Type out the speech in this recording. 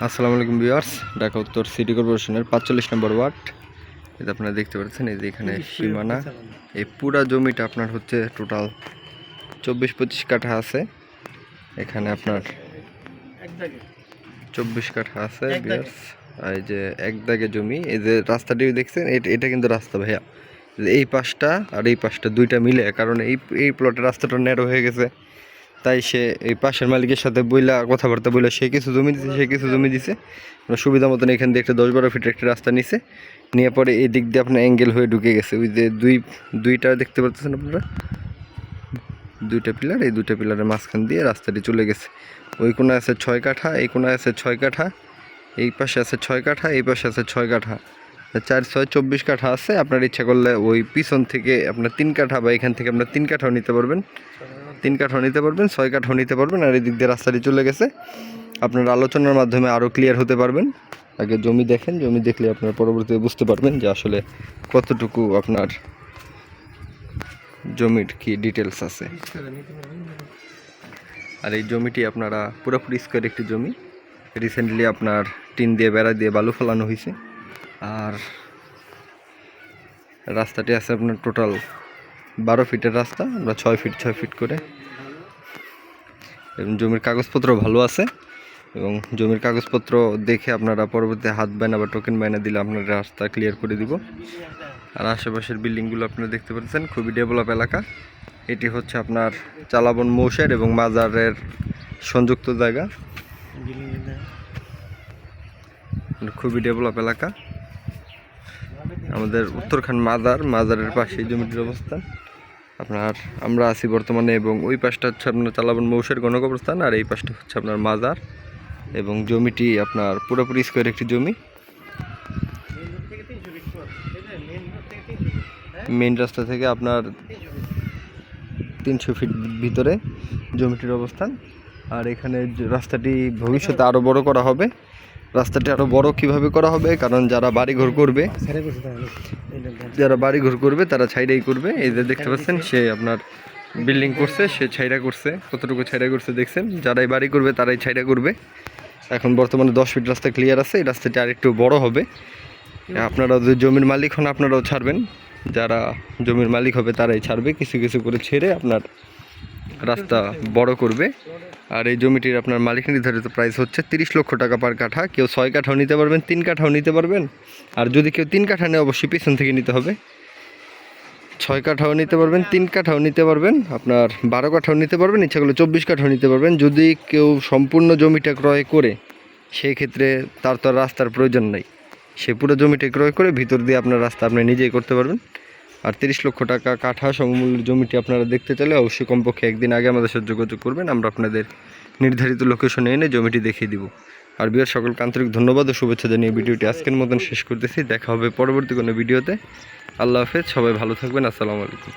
আসসালামু আলাইকুম ভিউয়ার্স, ঢাকা উত্তর সিটি কর্পোরেশনের ৪৫ নম্বর ওয়ার্ড। এটা আপনারা দেখতে পাচ্ছেন, এই যে এখানে সীমানা। এই পুরা জমিটা আপনার হচ্ছে টোটাল ২৪-২৫ কাঠা আছে। এখানে আপনার ২৪ কাঠা আছে ভিউয়ার্স। আর এই যে এক দাগে জমি, এই যে রাস্তাটি দেখছেন, এটা কিন্তু রাস্তা ভাইয়া। এই পাশটা আর এই পাশটা দুইটা মিলে, কারণ এই প্লটের রাস্তাটা ন্যারো হয়ে গেছে, তাই সে এই পাশের মালিকের সাথে বইলা কথাবার্তা বইলা সে কিছু জমি দিছে সুবিধা মতন। এখান দিয়ে একটা ১০-১২ ফিটের একটা রাস্তা নিছে, নিয়ে পরে এই দিক দিয়ে আপনার অ্যাঙ্গেল হয়ে ঢুকে গেছে। ওই যে দুইটা দেখতে পাচ্ছেন আপনারা, দুইটা পিলার, এই দুইটা পিলারের মাঝখান দিয়ে রাস্তাটি চলে গেছে। ওই কোণায় আছে ৬ কাঠা, এই কোণায় আছে ৬ কাঠা, এই পাশে আছে ৬ কাঠা, এই পাশে আছে ৬ কাঠা, ৪-৬ ২৪ কাঠা আছে। আপনার ইচ্ছা করলে ওই পিছন থেকে আপনার ৩ কাঠা বা এখান থেকে আপনার ৩ কাঠাও নিতে পারবেন, ৩ কাঠাও নিতে পারবেন, ৬ কাঠাও নিতে পারবেন। আর এই দিক দিয়ে রাস্তাটি চলে গেছে। আপনার আলোচনার মাধ্যমে আরও ক্লিয়ার হতে পারবেন। আগে জমি দেখেন, জমি দেখলে আপনার পরবর্তীতে বুঝতে পারবেন যে আসলে কতটুকু আপনার জমির কি ডিটেলস আছে। আর এই জমিটি আপনারা পুরোপুরি স্কোয়ার একটি জমি। রিসেন্টলি আপনার টিন দিয়ে বেড়া দিয়ে বালু ফেলানো হয়েছে। আর রাস্তাটি আছে আপনার টোটাল ১২ ফিটের রাস্তা, আমরা ৬ ফিট করে। এবং জমির কাগজপত্র ভালো আছে, এবং জমির কাগজপত্র দেখে আপনারা পরবর্তী হাত বায়না বা টোকেন বায়না দিলে আপনার রাস্তা ক্লিয়ার করে দিব। আর আশেপাশের বিল্ডিংগুলো আপনারা দেখতে পাচ্ছেন, খুবই ডেভেলপ এলাকা। এটি হচ্ছে আপনার চালাবন মৌসার এবং মাজারের সংযুক্ত জায়গা, খুবই ডেভেলপ এলাকা। আমাদের উত্তরখান মাজারের পাশে জমিটির অবস্থান। আপনার আমরা আছি বর্তমানে, এবং ওই পাশটা হচ্ছে আপনার চালাবন মৌসার গণকবরস্থান, আর এই পাশটা হচ্ছে আপনার মাজার। এবং জমিটি আপনার পুরোপুরি স্কোয়ার একটি জমি। মেইন রাস্তা থেকে আপনার ৩০০ ফিট ভিতরে জমিটির অবস্থান। আর এখানে রাস্তাটি ভবিষ্যতে আরও বড় করা হবে। রাস্তাটি আরও বড় কীভাবে করা হবে, কারণ যারা বাড়িঘর করবে তারা ছাইড়াই করবে। এই যে দেখতে পাচ্ছেন, সে আপনার বিল্ডিং করছে, সে ছাইড়া করছে। কতটুকু ছাইড়া করছে দেখছেন। যারাই বাড়ি করবে তারাই ছাইড়া করবে। এখন বর্তমানে ১০ ফিট রাস্তা ক্লিয়ার আছে। এই রাস্তাটি আর একটু বড় হবে। আপনারা যদি জমির মালিক হন আপনারাও ছাড়বেন, যারা জমির মালিক হবে তারাই ছাড়বে, কিছু কিছু করে ছেড়ে আপনার রাস্তা বড় করবে। আর এই জমিটির আপনার মালিক নির্ধারিত প্রাইস হচ্ছে ৩০ লক্ষ টাকা পার কাঠা। কেউ ৬ কাঠাও নিতে পারবেন, ৩ কাঠাও নিতে পারবেন। আর যদি কেউ 3 কাঠা নেয় অবশ্যই পিছন থেকে নিতে হবে। ৬ কাঠাও নিতে পারবেন, 3 কাঠাও নিতে পারবেন, আপনার 12 কাঠাও নিতে পারবেন, ইচ্ছা করলে 24 কাঠাও নিতে পারবেন। যদি কেউ সম্পূর্ণ জমিটা ক্রয় করে, সেই ক্ষেত্রে তার তো রাস্তার প্রয়োজন নাই, সে পুরো জমিটা ক্রয় করে ভিতর দিয়ে আপনার রাস্তা আপনি নিজেই করতে পারবেন। আর ৩০ লক্ষ টাকা কাঠা সমমূল্যের জমিটি আপনারা দেখতে চাইলে অবশ্যই কমপক্ষে একদিন আগে আমাদের সাথে যোগাযোগ করবেন। আমরা আপনাদের নির্ধারিত লোকেশনে এনে জমিটি দেখিয়ে দিব। আর বিয়ার সকলকে আন্তরিক ধন্যবাদ ও শুভেচ্ছা জানিয়ে ভিডিওটি আজকের মতন শেষ করতেছি। দেখা হবে পরবর্তী কোনো ভিডিওতে। আল্লাহ হাফেজ, সবাই ভালো থাকবেন। আসসালামু আলাইকুম।